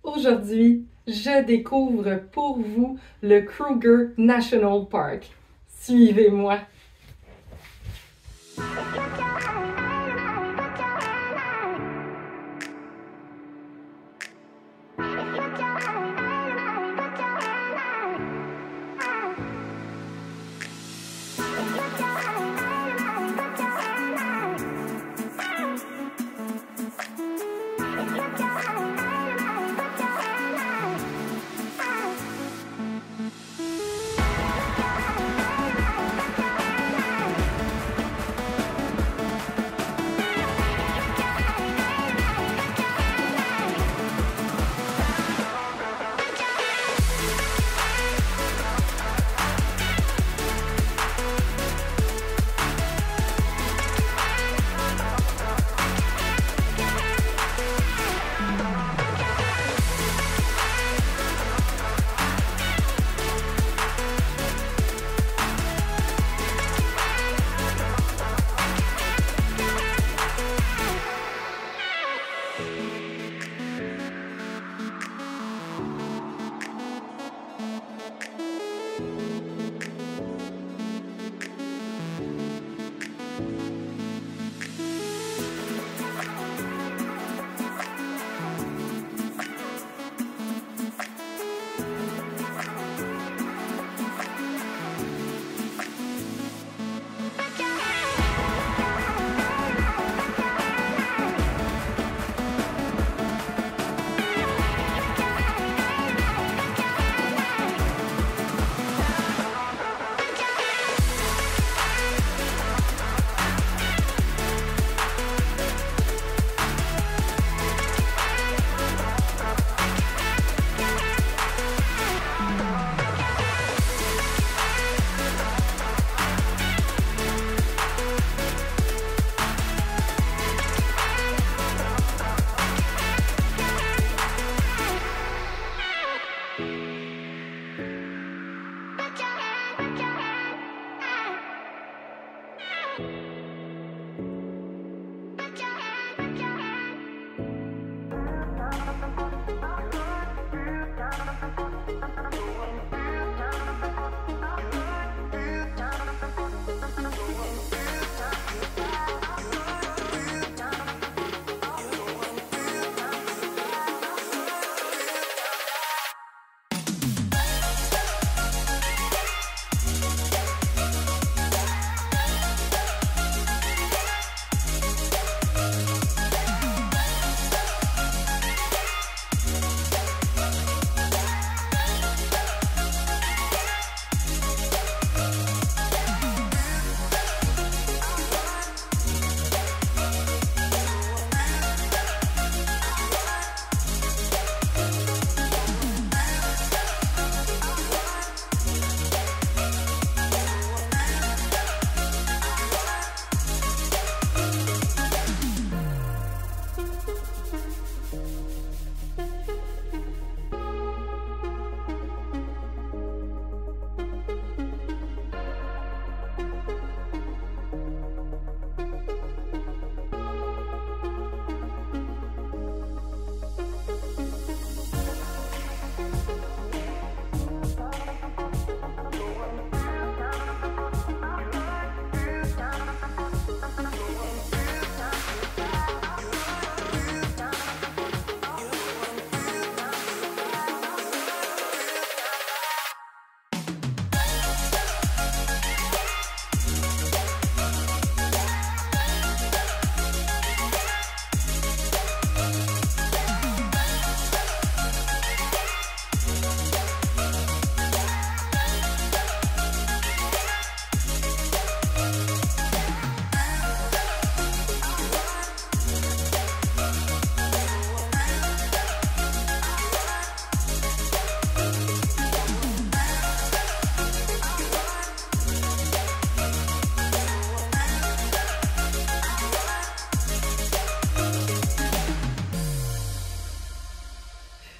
Aujourd'hui, je découvre pour vous le Kruger National Park. Suivez-moi!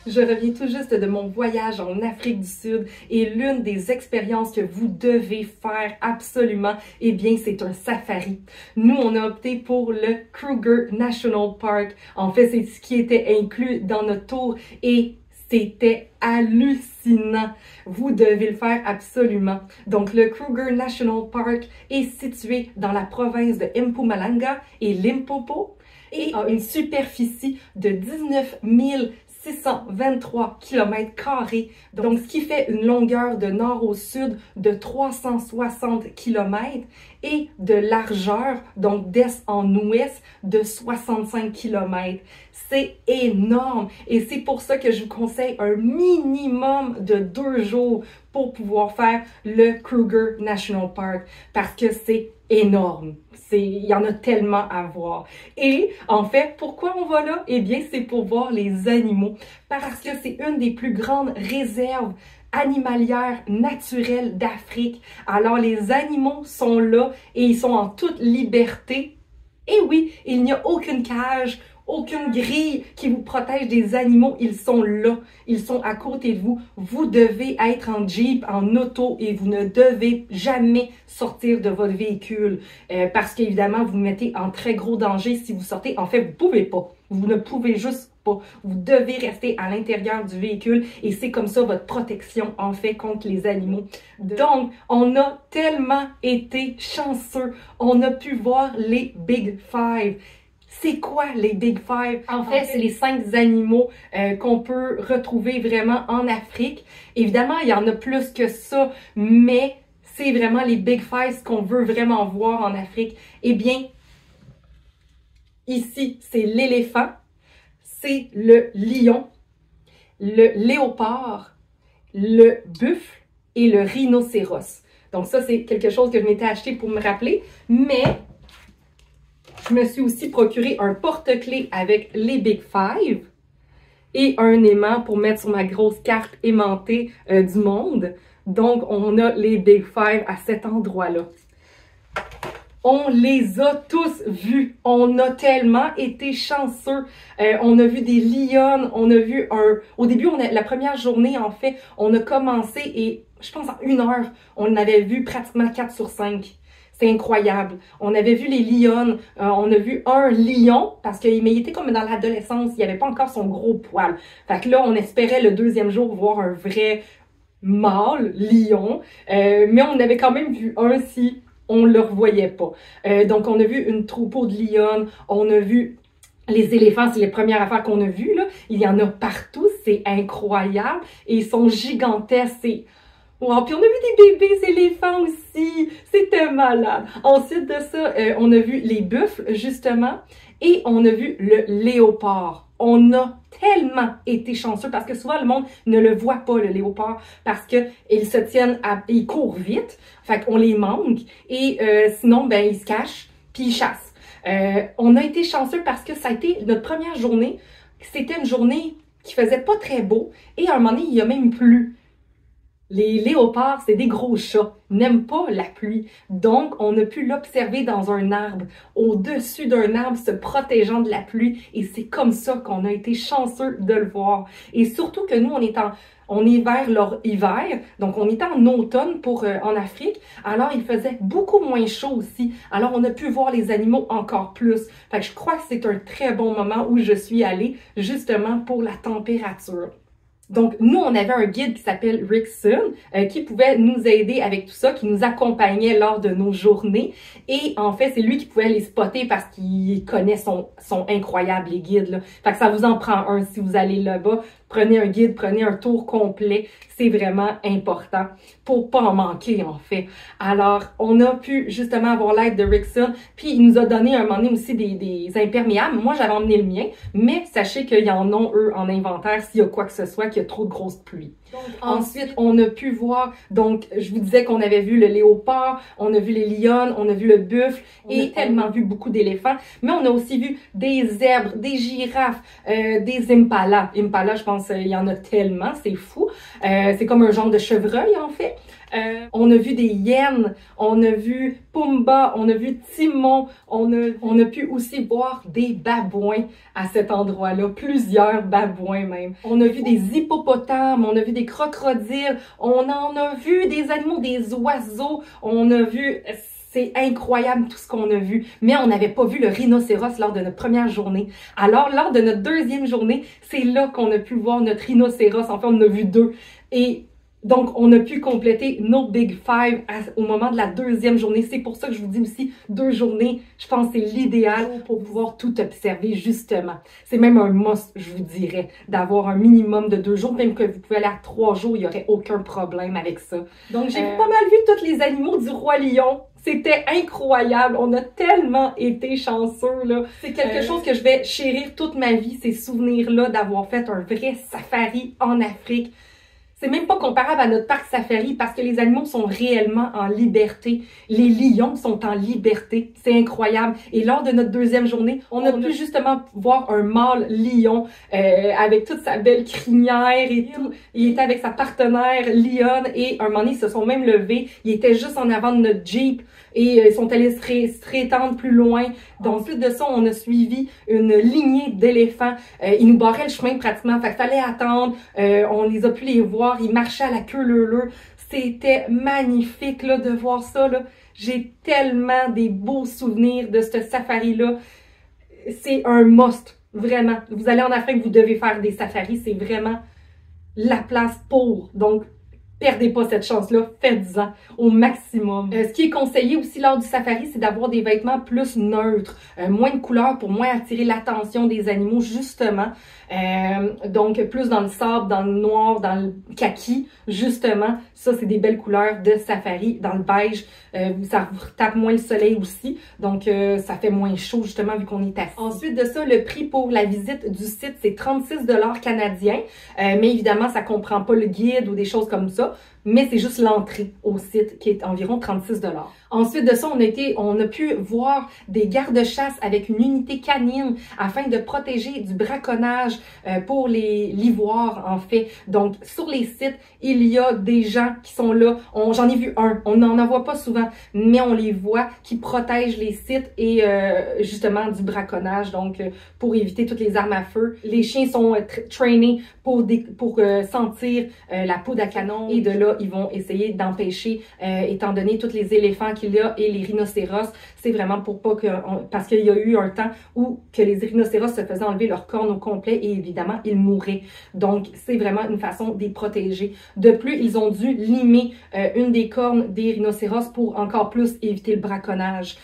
Je reviens tout juste de mon voyage en Afrique du Sud et l'une des expériences que vous devez faire absolument, eh bien, c'est un safari. Nous, on a opté pour le Kruger National Park. En fait, c'est ce qui était inclus dans notre tour et c'était hallucinant. Vous devez le faire absolument. Donc, le Kruger National Park est situé dans la province de Mpumalanga et Limpopo et a une superficie de 19 623 km², donc ce qui fait une longueur de nord au sud de 360 km et de largeur, donc d'est en ouest, de 65 km. C'est énorme et c'est pour ça que je vous conseille un minimum de 2 jours pour pouvoir faire le Kruger National Park parce que c'est énorme. Il y en a tellement à voir. Et en fait, pourquoi on va là? Eh bien, c'est pour voir les animaux. Parce que c'est une des plus grandes réserves animalières naturelles d'Afrique. Alors, les animaux sont là et ils sont en toute liberté. Et oui, il n'y a aucune cage, aucune grille qui vous protège des animaux. Ils sont là. Ils sont à côté de vous. Vous devez être en Jeep, en auto et vous ne devez jamais sortir de votre véhicule parce qu'évidemment, vous vous mettez en très gros danger si vous sortez. En fait, vous pouvez pas. Vous ne pouvez juste pas. Vous devez rester à l'intérieur du véhicule et c'est comme ça votre protection en fait contre les animaux. Donc, on a tellement été chanceux. On a pu voir les Big Five. C'est quoi les Big Five? En fait, c'est les 5 animaux qu'on peut retrouver vraiment en Afrique. Évidemment, il y en a plus que ça, mais c'est vraiment les Big Five qu'on veut vraiment voir en Afrique. Eh bien, ici, c'est l'éléphant, c'est le lion, le léopard, le buffle et le rhinocéros. Donc ça, c'est quelque chose que je m'étais acheté pour me rappeler, mais je me suis aussi procuré un porte-clés avec les Big Five et un aimant pour mettre sur ma grosse carte aimantée du monde. Donc, on a les Big Five à cet endroit-là. On les a tous vus. On a tellement été chanceux. On a vu des lions. On a vu un... Au début, la première journée, en fait, on a commencé et je pense en 1 heure, on en avait vu pratiquement 4 sur 5. C'est incroyable. On avait vu les lions, on a vu un lion, parce qu'il était comme dans l'adolescence, il n'y avait pas encore son gros poil. Fait que là, on espérait le 2e jour voir un vrai mâle lion, mais on avait quand même vu un si on ne le revoyait pas. Donc, on a vu une troupeau de lions, on a vu les éléphants, c'est les premières affaires qu'on a vues, là. Il y en a partout, c'est incroyable, et ils sont gigantesques, wow, puis on a vu des bébés éléphants aussi, c'était malade. Ensuite de ça, on a vu les buffles, justement, et on a vu le léopard. On a tellement été chanceux parce que souvent le monde ne le voit pas, le léopard, parce que ils courent vite, fait qu'on les manque, et sinon, ben, ils se cachent, puis ils chassent. On a été chanceux parce que ça a été notre première journée, c'était une journée qui faisait pas très beau, et à un moment donné, il y a même plu. Les léopards, c'est des gros chats, n'aiment pas la pluie. Donc, on a pu l'observer dans un arbre, au-dessus d'un arbre, se protégeant de la pluie. Et c'est comme ça qu'on a été chanceux de le voir. Et surtout que nous, on est vers leur hiver, donc on était en automne en Afrique. Alors, il faisait beaucoup moins chaud aussi. Alors, on a pu voir les animaux encore plus. Fait que je crois que c'est un très bon moment où je suis allée, justement pour la température. Donc, nous, on avait un guide qui s'appelle Rickson, qui pouvait nous aider avec tout ça, qui nous accompagnait lors de nos journées. Et en fait, c'est lui qui pouvait les spotter parce qu'il connaît son incroyable, les guides, là. Fait que ça vous en prend un si vous allez là-bas. Prenez un guide, prenez un tour complet. C'est vraiment important pour pas en manquer, en fait. Alors, on a pu justement avoir l'aide de Rickson. Puis, il nous a donné un moment donné aussi des imperméables. Moi, j'avais emmené le mien. Mais sachez qu'ils en ont, eux, en inventaire s'il y a quoi que ce soit, qu'il y a trop de grosses pluies. Ensuite, on a pu voir, donc je vous disais qu'on avait vu le léopard, on a vu les lions, on a vu le buffle et tellement vu beaucoup d'éléphants, mais on a aussi vu des zèbres, des girafes, des impalas. Impala, je pense, il y en a tellement, c'est fou. C'est comme un genre de chevreuil en fait. On a vu des hyènes, on a vu Pumba, on a vu Timon, on a pu aussi voir des babouins à cet endroit-là, plusieurs babouins même. On a vu des hippopotames, on a vu des crocodiles, on en a vu des animaux, des oiseaux, on a vu... C'est incroyable tout ce qu'on a vu, mais on n'avait pas vu le rhinocéros lors de notre première journée. Alors, lors de notre deuxième journée, c'est là qu'on a pu voir notre rhinocéros. En fait, on en a vu deux. Et donc, on a pu compléter nos Big Five au moment de la deuxième journée. C'est pour ça que je vous dis aussi 2 journées. Je pense que c'est l'idéal pour pouvoir tout observer, justement. C'est même un must, je vous dirais, d'avoir un minimum de 2 jours. Même que vous pouvez aller à 3 jours, il n'y aurait aucun problème avec ça. Donc, j'ai pas mal vu tous les animaux du Roi Lion. C'était incroyable. On a tellement été chanceux, là. C'est quelque chose que je vais chérir toute ma vie, ces souvenirs-là d'avoir fait un vrai safari en Afrique. C'est même pas comparable à notre parc safari parce que les animaux sont réellement en liberté. Les lions sont en liberté. C'est incroyable. Et lors de notre deuxième journée, on a pu justement voir un mâle lion avec toute sa belle crinière et tout. Il était avec sa partenaire lionne et un moment donné, ils se sont même levés. Ils étaient juste en avant de notre Jeep et ils sont allés se rétendre plus loin. Donc, ensuite de ça, on a suivi une lignée d'éléphants. Ils nous barraient le chemin pratiquement. Fait qu'il fallait attendre. On les a pu les voir. Ils marchaient à la queue leu-leu. C'était magnifique là, de voir ça. J'ai tellement des beaux souvenirs de ce safari-là. C'est un must, vraiment. Vous allez en Afrique, vous devez faire des safaris. C'est vraiment la place pour. Donc, perdez pas cette chance-là, faites-en au maximum. Ce qui est conseillé aussi lors du safari, c'est d'avoir des vêtements plus neutres, moins de couleurs pour moins attirer l'attention des animaux, justement. Donc, plus dans le sable, dans le noir, dans le kaki, justement. Ça, c'est des belles couleurs de safari. Dans le beige, ça tape moins le soleil aussi. Donc, ça fait moins chaud, justement, vu qu'on est assis. Ensuite de ça, le prix pour la visite du site, c'est 36 $ canadiens. Mais évidemment, ça comprend pas le guide ou des choses comme ça. Mais c'est juste l'entrée au site qui est environ 36 $. Ensuite de ça, on a pu voir des gardes-chasse avec une unité canine afin de protéger du braconnage pour l'ivoire, en fait. Donc, sur les sites, il y a des gens qui sont là. J'en ai vu un. On n'en voit pas souvent, mais on les voit qui protègent les sites et justement du braconnage. Donc, pour éviter toutes les armes à feu. Les chiens sont trainés pour sentir la poudre à canon et de là, ils vont essayer d'empêcher, étant donné tous les éléphants qu'il y a et les rhinocéros, c'est vraiment pour pas que... parce qu'il y a eu un temps où que les rhinocéros se faisaient enlever leurs cornes au complet et évidemment, ils mouraient. Donc, c'est vraiment une façon de les protéger. De plus, ils ont dû limer une des cornes des rhinocéros pour encore plus éviter le braconnage,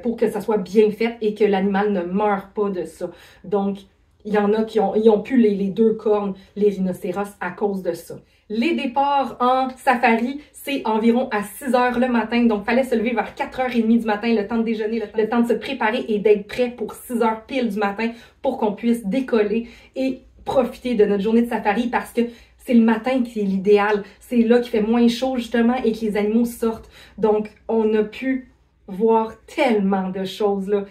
pour que ça soit bien fait et que l'animal ne meure pas de ça. Donc, il y en a qui ont pu les 2 cornes, les rhinocéros, à cause de ça. Les départs en safari, c'est environ à 6 h le matin. Donc, fallait se lever vers 4h30 du matin, le temps de déjeuner, le temps de se préparer et d'être prêt pour 6 h pile du matin pour qu'on puisse décoller et profiter de notre journée de safari parce que c'est le matin qui est l'idéal. C'est là qu'il fait moins chaud, justement, et que les animaux sortent. Donc, on a pu voir tellement de choses, là.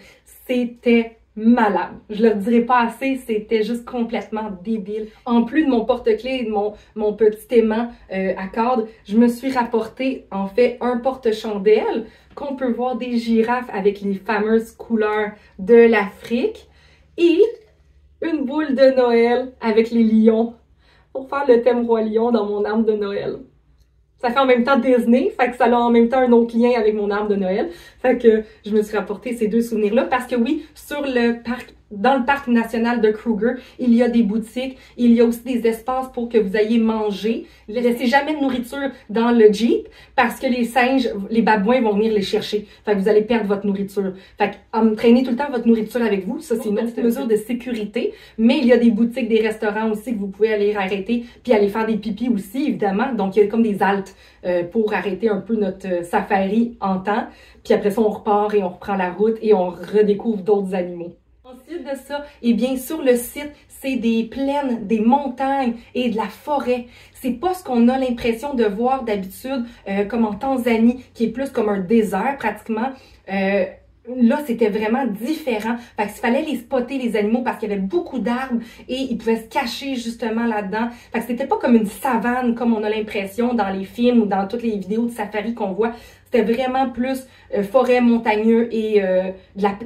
C'était malade. Je le dirai pas assez, c'était juste complètement débile. En plus de mon porte-clés et de mon petit aimant à corde, je me suis rapporté en fait un porte-chandelle qu'on peut voir des girafes avec les fameuses couleurs de l'Afrique et une boule de Noël avec les lions pour faire le thème Roi Lion dans mon arbre de Noël. Ça fait en même temps Disney, fait que ça a en même temps un autre lien avec mon arbre de Noël. Fait que je me suis rapporté ces 2 souvenirs-là parce que oui, dans le parc national de Kruger, il y a des boutiques, il y a aussi des espaces pour que vous ayez mangé. Ne laissez jamais de nourriture dans le Jeep parce que les singes, les babouins vont venir les chercher. Fait que vous allez perdre votre nourriture. Fait que traînez tout le temps votre nourriture avec vous. Ça, c'est une autre mesure de sécurité. Mais il y a des boutiques, des restaurants aussi que vous pouvez aller arrêter puis aller faire des pipis aussi, évidemment. Donc, il y a comme des haltes pour arrêter un peu notre safari en temps. Puis après ça, on repart et on reprend la route et on redécouvre d'autres animaux. Ensuite de ça, eh bien, sur le site, c'est des plaines, des montagnes et de la forêt. C'est pas ce qu'on a l'impression de voir d'habitude, comme en Tanzanie, qui est plus comme un désert pratiquement. Là, c'était vraiment différent. Fait qu'il fallait les spotter, les animaux, parce qu'il y avait beaucoup d'arbres et ils pouvaient se cacher justement là-dedans. Fait que c'était pas comme une savane, comme on a l'impression dans les films ou dans toutes les vidéos de safari qu'on voit. C'était vraiment plus forêt, montagneux et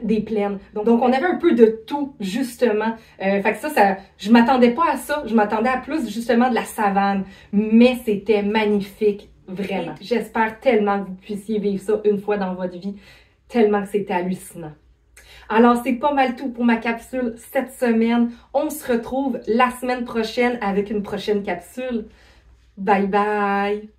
des plaines. Donc, on avait un peu de tout, justement. Fait que ça, je m'attendais pas à ça. Je m'attendais à plus, justement, de la savane. Mais c'était magnifique, vraiment. J'espère tellement que vous puissiez vivre ça une fois dans votre vie. Tellement que c'était hallucinant. Alors, c'est pas mal tout pour ma capsule cette semaine. On se retrouve la semaine prochaine avec une prochaine capsule. Bye bye!